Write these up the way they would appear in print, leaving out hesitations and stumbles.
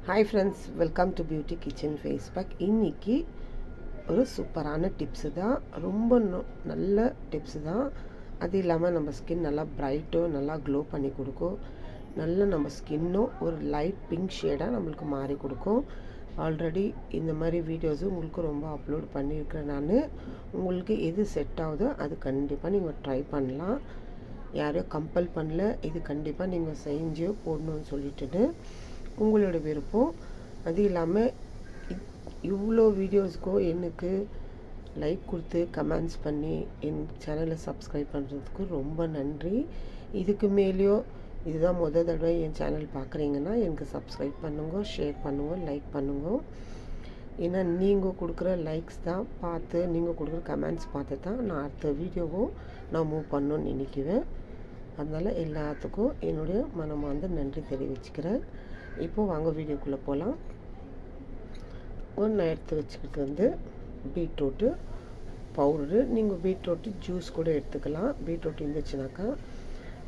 Hi friends, welcome to beauty kitchen face pack. இன்றைக்கி ஒரு சூப்பரான டிப்ஸு தான், ரொம்ப நல்ல டிப்ஸு தான். அது இல்லாமல் நம்ம ஸ்கின் நல்லா பிரைட்டும் நல்லா க்ளோ பண்ணி கொடுக்கும். நல்ல நம்ம ஸ்கின்னும் ஒரு லைட் பிங்க் ஷேடாக நம்மளுக்கு மாறி கொடுக்கும். ஆல்ரெடி இந்த மாதிரி வீடியோஸு உங்களுக்கு ரொம்ப அப்லோட் பண்ணியிருக்கிறேன் நான். உங்களுக்கு எது செட் ஆகுதோ அது கண்டிப்பாக நீங்கள் ட்ரை பண்ணலாம். யாரையும் கம்பல் பண்ணல, இது கண்டிப்பாக நீங்கள் செஞ்சு போடணும்னு சொல்லிட்டுன்னு உங்களோட விருப்பம். அது இல்லாமல் இவ்வளோ வீடியோஸ்க்கோ எனக்கு லைக் கொடுத்து கமெண்ட்ஸ் பண்ணி என் சேனலை சப்ஸ்கிரைப் பண்ணுறதுக்கு ரொம்ப நன்றி. இதுக்கு மேலேயோ இதுதான் முதல் தடவை என் சேனல் பார்க்குறீங்கன்னா எனக்கு சப்ஸ்கிரைப் பண்ணுங்க, ஷேர் பண்ணுங்க, லைக் பண்ணுங்க. ஏன்னா நீங்கள் கொடுக்குற லைக்ஸ் தான் பார்த்து, நீங்கள் கொடுக்குற கமெண்ட்ஸ் பார்த்து தான் நான் அடுத்த வீடியோவும் நான் மூவ் பண்ணணும்னு நினைக்குவேன். அதனால் எல்லாத்துக்கும் என்னுடைய மனமார்ந்த நன்றி தெரிவிச்சுக்கிறேன். இப்போது வாங்க வீடியோக்குள்ளே போகலாம். நான் எடுத்து வச்சுக்கிட்டு பீட்ரூட்டு பவுடரு. நீங்கள் பீட்ரூட்டு ஜூஸ் கூட எடுத்துக்கலாம். பீட்ரூட் இருந்துச்சுனாக்கா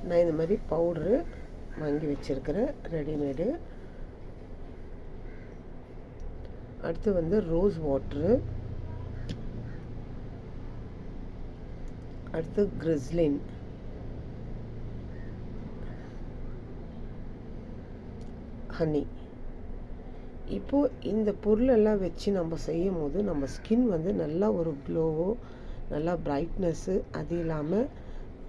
நான் இந்த மாதிரி பவுடரு வாங்கி வச்சுருக்கிறேன், ரெடிமேடு. அடுத்து ரோஸ் வாட்ரு, அடுத்து கிறிஸ்லின், ஹனி. இப்போது இந்த பொருளெல்லாம் வச்சு நம்ம செய்யும் போது நம்ம ஸ்கின் நல்லா ஒரு க்ளோவோ, நல்லா பிரைட்னஸ்ஸு, அது இல்லாமல்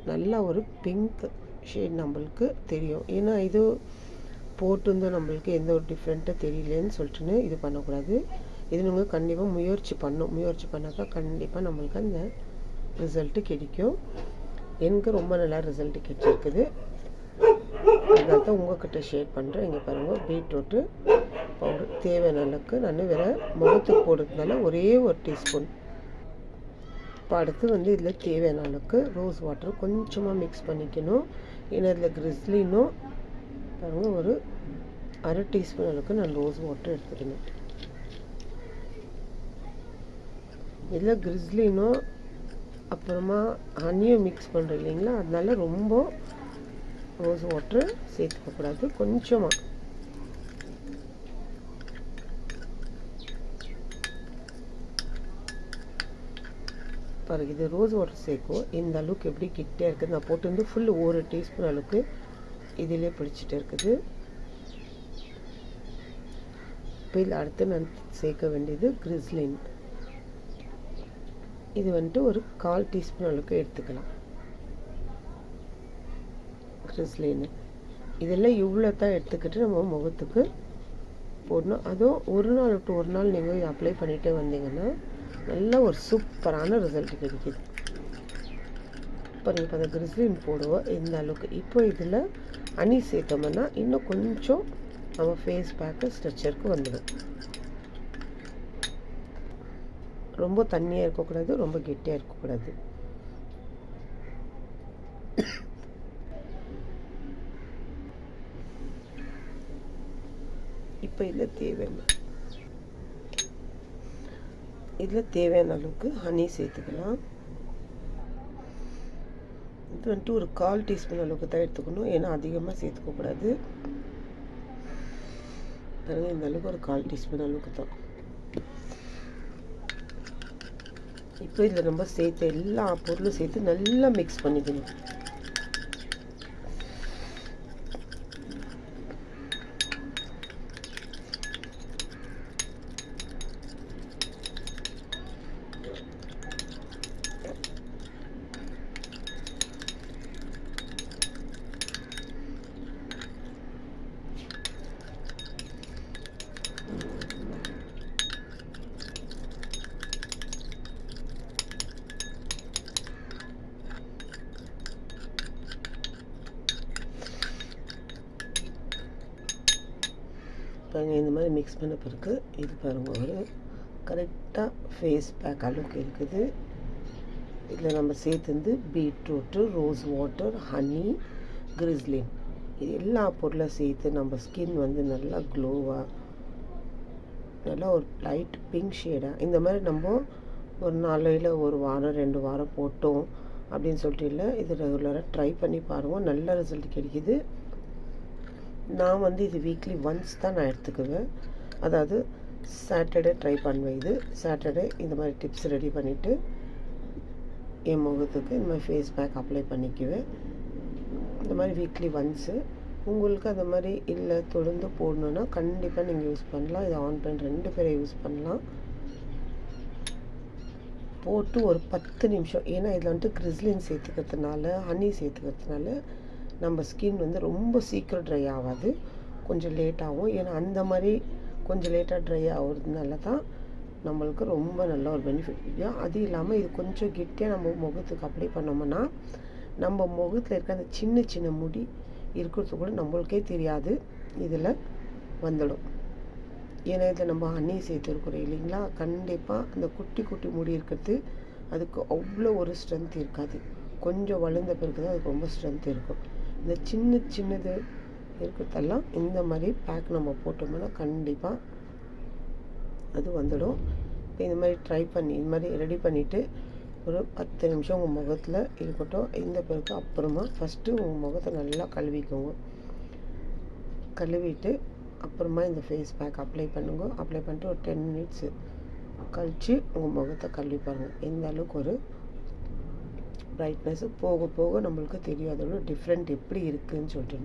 நல்லா ஒரு பிங்க் ஷேட் நம்மளுக்கு தெரியும். ஏன்னா இது போட்டு நம்மளுக்கு எந்த ஒரு டிஃப்ரெண்ட்டாக தெரியலேன்னு சொல்லிட்டுன்னு இது பண்ணக்கூடாது. இது நீங்கள் கண்டிப்பாக முயற்சி பண்ணாக்கா கண்டிப்பாக நம்மளுக்கு அந்த ரிசல்ட்டு கிடைக்கும். எனக்கு ரொம்ப நல்லா ரிசல்ட்டு கிடைச்சிருக்குது. அதனால தான் உங்கள்கிட்ட ஷேர் பண்ணுறேன். இங்கே பாருங்கள், பீட்ரூட்டு பவுடர் தேவையான அளவுக்கு நான் வேறு முகத்துக்கு போடுறதுனால ஒரே ஒரு டீஸ்பூன். இப்போ அடுத்து இதில் தேவையான அளவுக்கு ரோஸ் வாட்டர் கொஞ்சமாக மிக்ஸ் பண்ணிக்கணும். ஏன்னா இதில் கிறிஸ்லினும் பாருங்கள் ஒரு அரை டீஸ்பூன் அளவுக்கு நான் ரோஸ் வாட்டர் எடுத்துக்கணும். இதில் கிறிஸ்லினும் அப்புறமா ஹனியும் மிக்ஸ் பண்ணுறோம் இல்லைங்களா, அதனால ரொம்ப ரோஸ் வாட்ரு சேர்த்துக்கக்கூடாது, கொஞ்சமாக. பாருங்கள், இது ரோஸ் வாட்டர் சேர்க்கும். இந்த அளவுக்கு எப்படி கிட்டே இருக்குது. நான் போட்டு ஃபுல் ஒரு டீஸ்பூன் அளவுக்கு இதிலே பிடிச்சிட்டு இருக்குது. இப்போ இதில் அடுத்து நான் சேர்க்க வேண்டியது கிறிஸ்லின். இது ஒரு 1/4 டீஸ்பூன் அளவுக்கு எடுத்துக்கலாம். கிறிஸ்லின் இதெல்லாம் இவ்வளோ தான் எடுத்துக்கிட்டு நம்ம முகத்துக்கு போடணும். அதுவும் ஒரு நாள் விட்டு ஒரு நாள் நீங்கள் அப்ளை பண்ணிகிட்டே வந்தீங்கன்னா நல்ல ஒரு சூப்பரான ரிசல்ட் கிடைக்கிது. இப்போ நீங்கள் அந்த கிறிஸ்லின் போடுவோம் இந்த அளவுக்கு. இப்போ இதில் ஹனி சேர்த்தோம்னா இன்னும் கொஞ்சம் நம்ம ஃபேஸ் பேக்கு ஸ்ட்ரெச்சருக்கு வந்துடும். ரொம்ப தண்ணியாக இருக்கக்கூடாது, ரொம்ப கெட்டியாக இருக்கக்கூடாது. இப்போ இதில் தேவையான அளவுக்கு ஹனி சேர்த்துக்கலாம். இது ஒரு 1/4 டீஸ்பூன் அளவுக்கு தான் எடுத்துக்கணும். ஏன்னா அதிகமாக சேர்த்துக்கக்கூடாது. இந்த அளவுக்கு ஒரு 1/4 டீஸ்பூன் அளவுக்கு தான். இப்போ இதில் நம்ம சேர்த்து எல்லா பொருளும் சேர்த்து நல்லா மிக்ஸ் பண்ணிக்கணும். இந்த மாதிரி மிக்ஸ் பண்ண பிறகு இது பாருங்கள், ஒரு கரெக்டாக ஃபேஸ் பேக் அளவுக்கு இருக்குது. இதில் நம்ம சேர்த்து beetroot, rose water, honey, Chris Lynn இது எல்லா பொருளை சேர்த்து நம்ம ஸ்கின் நல்லா க்ளோவாக, நல்லா ஒரு லைட் பிங்க் ஷேடாக இந்த மாதிரி நம்ம ஒரு நாளையில் ஒரு வாரம் 2 வாரம் போட்டோம் அப்படின்னு சொல்லிட்டு இல்லை, இது ரெகுலராக ட்ரை பண்ணி பாருங்கள். நல்ல ரிசல்ட் கிடைக்கிது. நான் வந்து இது வீக்லி ஒன்ஸ் தான் நான் எடுத்துக்குவேன். அதாவது சாட்டர்டே ட்ரை பண்ணுவேன். இது சாட்டர்டே இந்த மாதிரி டிப்ஸ் ரெடி பண்ணிவிட்டு என் முகத்துக்கு இந்த மாதிரி ஃபேஸ் பேக் அப்ளை பண்ணிக்குவேன். இந்த மாதிரி வீக்லி ஒன்ஸு. உங்களுக்கு அந்த மாதிரி இல்லை தொடர்ந்து போடணுன்னா கண்டிப்பாக நீங்கள் யூஸ் பண்ணலாம். இதை ஆன் பண்ணி 2 பேரை யூஸ் பண்ணலாம். போட்டு ஒரு 10 நிமிஷம், ஏன்னா இதில் வந்துட்டு கிறிஸ்லின் சேர்த்துக்கிறதுனால, ஹனி சேர்த்துக்கிறதுனால நம்ம ஸ்கின் வந்து ரொம்ப சீக்கிரம் ட்ரை ஆகாது, கொஞ்சம் லேட் ஆகும். ஏன்னா அந்த மாதிரி கொஞ்சம் லேட்டாக ட்ரை ஆகுறதுனால தான் நம்மளுக்கு ரொம்ப நல்ல ஒரு பெனிஃபிட் இருக்கும். அது இல்லாமல் இது கொஞ்சம் கெட்டியாக நம்ம முகத்துக்கு அப்ளை பண்ணோம்னா நம்ம முகத்தில் இருக்க அந்த சின்ன சின்ன முடி இருக்கிறது கூட நம்மளுக்கே தெரியாது, இதில் வந்துடும். ஏன்னா இதில் நம்ம ஹனி சேர்த்துருக்குறோம் இல்லைங்களா, கண்டிப்பாக அந்த குட்டி குட்டி முடி இருக்கிறது அதுக்கு அவ்வளோ ஒரு ஸ்ட்ரென்த் இருக்காது. கொஞ்சம் வளர்ந்த பிறகு தான் அதுக்கு ரொம்ப ஸ்ட்ரென்த் இருக்கும். இந்த சின்ன சின்னது இருக்கிறதெல்லாம் இந்த மாதிரி பேக் நம்ம போட்டோம்னா கண்டிப்பாக அது வந்துடும். இப்போ இந்த மாதிரி ட்ரை பண்ணி இந்த மாதிரி ரெடி பண்ணிவிட்டு ஒரு 10 நிமிஷம் உங்கள் முகத்தில் இருக்கட்டும். இந்த பிறகு அப்புறமா ஃபஸ்ட்டு உங்கள் முகத்தை நல்லா கழுவிக்கோங்க. கழுவிட்டு அப்புறமா இந்த ஃபேஸ் பேக் அப்ளை பண்ணுங்க. அப்ளை பண்ணிட்டு ஒரு 10 மினிட்ஸு கழித்து உங்கள் முகத்தை கழுவி பாருங்கள். எந்த அளவுக்கு ஒரு ப்ரைட்னஸ்ஸு போக போக நம்மளுக்கு தெரியும் அதோட டிஃப்ரெண்ட் எப்படி இருக்குதுன்னு சொல்லிட்டு.